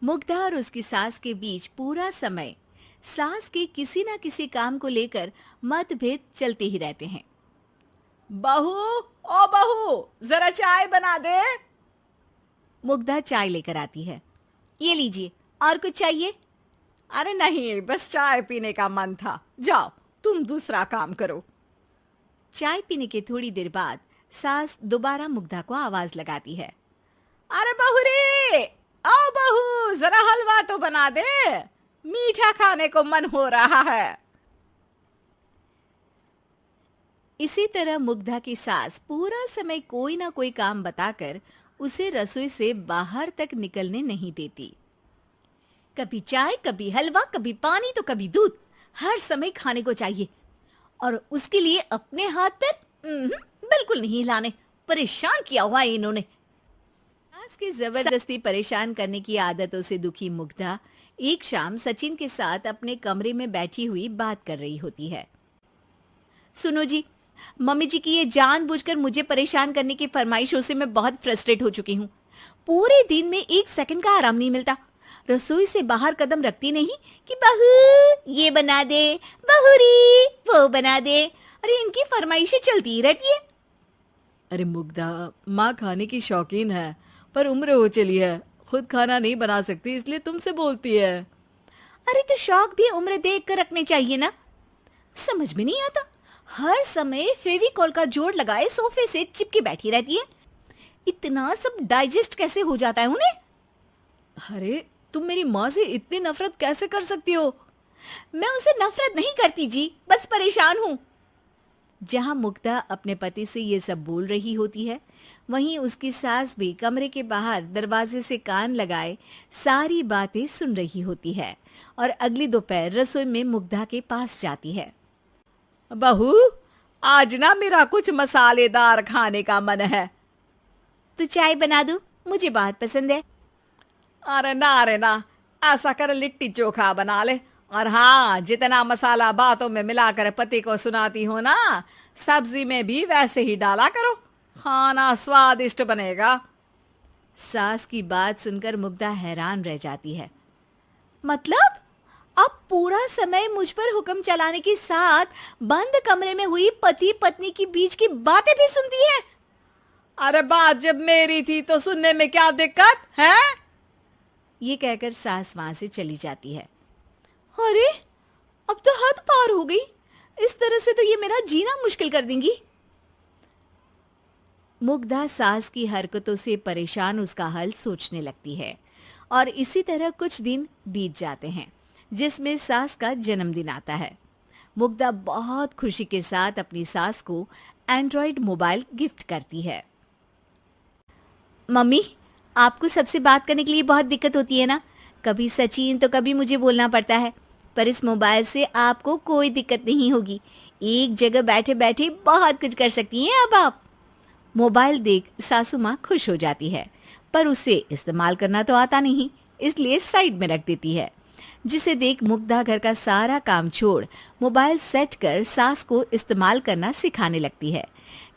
मुग्धा और उसकी सास के बीच पूरा समय सास के किसी न किसी काम को लेकर मतभेद चलते ही रहते हैं। बहू, ओ बहू, जरा चाय बना दे। मुग्धा चाय लेकर आती है। ये लीजिए, और कुछ चाहिए? अरे नहीं, बस चाय पीने का मन था। जाओ, तुम दूसरा काम करो। चाय पीने के थोड़ी देर बाद सास दोबारा मुग्धा को आवाज लगाती है। अरे बहू रे, आओ बहू, जरा हलवा तो बना दे, मीठा खाने को मन हो रहा है। इसी तरह मुग्धा की सास पूरा समय कोई ना कोई काम बताकर उसे रसोई से बाहर तक निकलने नहीं देती। कभी चाय, कभी हलवा, कभी पानी तो कभी दूध, हर समय खाने को चाहिए और उसके लिए अपने हाथ पैर बिल्कुल नहीं हिलाने। परेशान किया हुआ है इन्होंने। सास की जबरदस्ती परेशान करने की आदतों से दुखी मुग्धा एक शाम सचिन के साथ अपने कमरे में बैठी हुई बात कर रही होती है। सुनो जी, मम्मी जी की ये जानबूझकर मुझे परेशान करने की फरमाइशों से मैं बहुत फ्रस्ट्रेट हो चुकी हूँ। पूरे दिन में एक सेकंड का आराम नहीं मिलता। रसोई से बाहर कदम रखती नहीं कि बहू ये बना दे, बहुरी वो बना दे। अरे इनकी फरमाइशें चलती ही रहती है। अरे मुग्धा, माँ खाने की शौकीन है, पर उम्र हो चली है, खुद खाना नहीं बना सकती, इसलिए तुमसे बोलती है। अरे तो शौक भी उम्र देख कर रखने चाहिए ना। समझ में नहीं आता, हर समय फेविकॉल का जोड़ लगाए सोफे से चिपके बैठी रहती है। इतना सब डाइजेस्ट कैसे हो जाता है उन्हें? अरे तुम मेरी माँ से इतनी नफरत कैसे कर सकती हो? मैं उनसे नफरत नहीं करती जी, बस परेशान हूँ। जहां मुग्धा अपने पति से ये सब बोल रही होती है, वहीं उसकी सास भी कमरे के बाहर दरवाजे से कान लगाए सारी बातें सुन रही होती है और अगली दोपहर रसोई में मुग्धा के पास जाती है। बहू, आज ना मेरा कुछ मसालेदार खाने का मन है। तो चाय बना दूं? मुझे बहुत पसंद है। अरे ना, ऐसा कर लिट्टी चोखा बना ले। और हाँ, जितना मसाला बातों में मिलाकर पति को सुनाती हो ना, सब्जी में भी वैसे ही डाला करो, खाना स्वादिष्ट बनेगा। सास की बात सुनकर मुग्धा हैरान रह जाती है। मतलब अब पूरा समय मुझ पर हुक्म चलाने के साथ बंद कमरे में हुई पति पत्नी की बीच की बातें भी सुनती है? अरे बात जब मेरी थी तो सुनने में क्या दिक्कत है? ये कहकर सास वहां से चली जाती है। अरे अब तो हद पार हो गई। इस तरह से तो ये मेरा जीना मुश्किल कर देंगी। मुग्धा सास की हरकतों से परेशान उसका हल सोचने लगती है और इसी तरह कुछ दिन बीत जाते हैं, जिसमें सास का जन्मदिन आता है। मुग्धा बहुत खुशी के साथ अपनी सास को एंड्रॉइड मोबाइल गिफ्ट करती है। मम्मी, आपको सबसे बात करने के लिए बहुत दिक्कत होती है ना? कभी सचिन तो कभी मुझे बोलना पड़ता है, पर इस मोबाइल से आपको कोई दिक्कत नहीं होगी। एक जगह बैठे बैठे बहुत कुछ कर सकती हैं अब आप। मोबाइल देख सासू माँ खुश हो जाती है, पर उसे इस्तेमाल करना तो आता नहीं, इसलिए साइड में रख देती है। जिसे देख मुग्धा घर का सारा काम छोड़ मोबाइल सेट कर सास को इस्तेमाल करना सिखाने लगती है,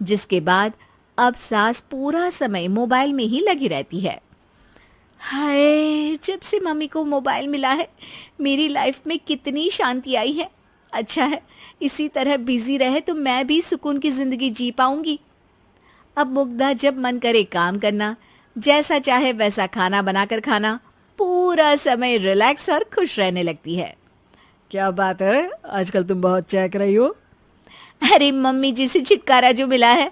जिसके बाद अब सास पूरा समय मोबाइल में ही लगी रहती है। हाय, जब से मम्मी को मोबाइल मिला है मेरी लाइफ में कितनी शांति आई है। अच्छा है, इसी तरह बिजी रहे तो मैं भी सुकून की जिंदगी जी पाऊंगी। अब मुग्धा जब मन करे काम करना, जैसा चाहे वैसा खाना बनाकर खाना, पूरा समय रिलैक्स और खुश रहने लगती है। क्या बात है, आजकल तुम बहुत चहक रही हो। अरे मम्मी जी से छुटकारा जो मिला है,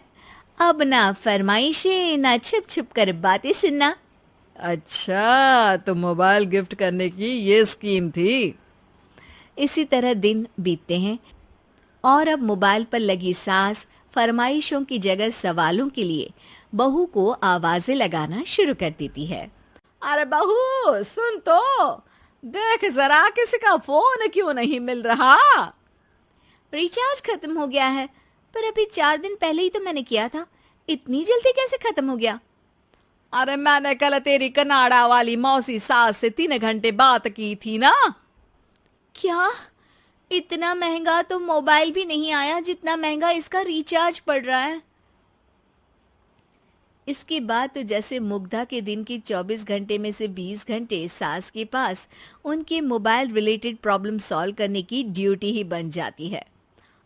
अब ना फरमाइशें ना छुप छुप कर बातें सुनना। अच्छा, तो मोबाइल गिफ्ट करने की ये स्कीम थी। इसी तरह दिन बीतते हैं और अब मोबाइल पर लगी सास फरमाइशों की जगह सवालों के लिए बहू को आवाजें लगाना शुरू कर देती है। अरे बहू सुन तो, देख जरा किसी का फोन क्यों नहीं मिल रहा? रिचार्ज खत्म हो गया है, पर अभी 4 दिन पहले ही तो मैंने किया था। इतनी जल्दी कैसे खत्म हो गया? अरे मैंने कल तेरी कनाडा वाली मौसी सास से 3 घंटे बात की थी ना। क्या? इतना महंगा तो मोबाइल भी नहीं आया जितना महंगा इसका रिचार्ज पड़ रहा है। इसके बाद तो जैसे मुग्धा के दिन के 24 घंटे में से 20 घंटे सास के पास उनके मोबाइल रिलेटेड प्रॉब्लम सॉल्व करने की ड्यूटी ही बन जाती है।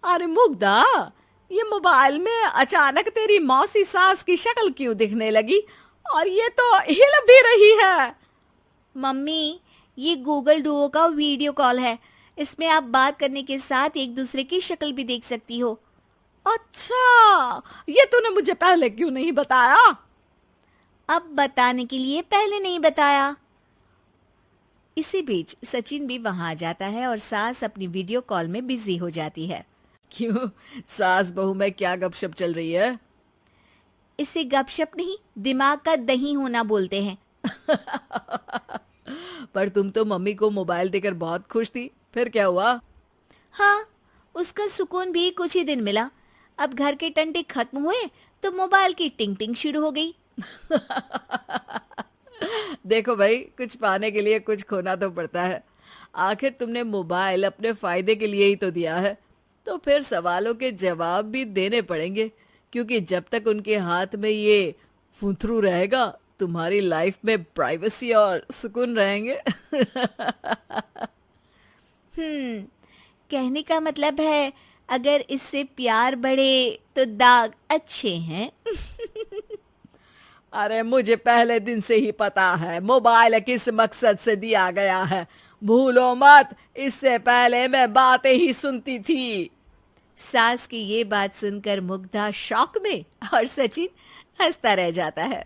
अरे मुग्धा, ये मोबाइल में अचानक तेरी मौसी सास की शक्ल क्यों दिखने लगी? और ये तो हिल भी रही है। मम्मी, ये गूगल डुओ का वीडियो कॉल है। इसमें आप बात करने के साथ एक दूसरे की शक्ल भी देख सकती हो। अच्छा, ये तूने मुझे पहले क्यों नहीं बताया? अब बताने के लिए पहले नहीं बताया। इसी बीच सचिन भी वहां आ जाता है और सास अपनी वीडियो कॉल में बिजी हो जाती है। क्यों, सास बहू में क्या गपशप चल रही है? इसे गपशप नहीं, दिमाग का दही होना बोलते हैं। पर तुम तो मम्मी को मोबाइल देकर बहुत खुश थी, फिर क्या हुआ? हाँ, उसका सुकून भी कुछ ही दिन मिला। अब घर के टंटे खत्म हुए तो मोबाइल की टिंग टिंग शुरू हो गई। देखो भाई, कुछ पाने के लिए कुछ खोना तो पड़ता है। आखिर तुमने मोबाइल अपने फायदे के लिए ही तो दिया है, तो फिर सवालों के जवाब भी देने पड़ेंगे, क्योंकि जब तक उनके हाथ में ये फुंथरू रहेगा, तुम्हारी लाइफ में प्राइवेसी और सुकून रहेंगे। कहने का मतलब है अगर इससे प्यार बढ़े तो दाग अच्छे हैं। अरे मुझे पहले दिन से ही पता है मोबाइल किस मकसद से दिया गया है। भूलो मत, इससे पहले मैं बातें ही सुनती थी। सास की ये बात सुनकर मुग्धा शॉक में और सचिन हंसता रह जाता है।